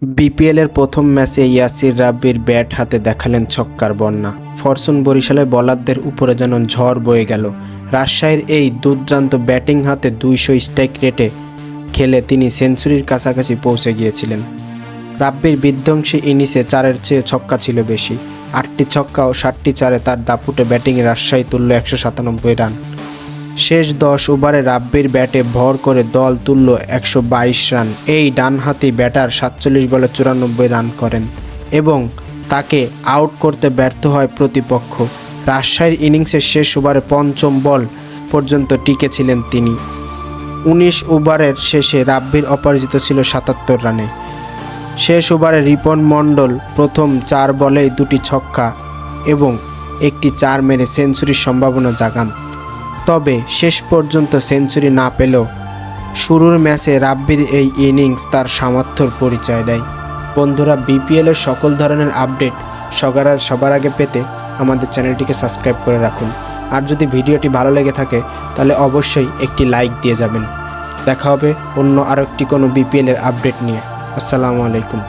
বিপিএলের প্রথম ম্যাচে ইয়াসির রাব্বির ব্যাট হাতে দেখালেন ছক্কার বন্যা। ফরচুন বরিশালের বোলারদের উপরে যেন ঝড় বয়ে গেল। রাজশাহীর এই দুর্দান্ত ব্যাটিং হাতে 200 স্ট্রাইক রেটে খেলে তিনি সেঞ্চুরির কাছাকাছি পৌঁছে গিয়েছিলেন। রাব্বির বিধ্বংসী ইনিংসে 4-এর চেয়ে ছক্কা ছিল বেশি। 8টি ছক্কা ও 7টি চারে তার দাপুটে ব্যাটিংয়ে রাজশাহী তুলল 197 রান। শেষ 10 ওভারে রাব্বির ব্যাটে ভর করে দল তুলল 122 রান। এই ডানহাতি ব্যাটার 47 বলে 94 রান করেন এবং তাকে আউট করতে ব্যর্থ হয় প্রতিপক্ষ। রাজশাহীর ইনিংসের শেষ ওভারে পঞ্চম বল পর্যন্ত টিকে ছিলেন তিনি। 19 ওভারের শেষে রাব্বির অপরাজিত ছিল 77 রানে। শেষ ওভারে রিপন মণ্ডল প্রথম 4 বলেই 2টি ছক্কা এবং একটি 4 মেরে সেঞ্চুরির সম্ভাবনা জাগান। তবে শেষ পর্যন্ত সেঞ্চুরি না পেলেও শুরুর ম্যাচে রাব্বির এই ইনিংস তার সামর্থ্যের পরিচয় দেয়। বন্ধুরা, বিপিএলের সকল ধরনের আপডেট সবার আগে পেতে আমাদের চ্যানেলটিকে সাবস্ক্রাইব করে রাখুন। আর যদি ভিডিওটি ভালো লেগে থাকে তাহলে অবশ্যই একটি লাইক দিয়ে যাবেন। দেখা হবে অন্য আরেকটি কোনো বিপিএলের আপডেট নিয়ে। আসসালামু আলাইকুম।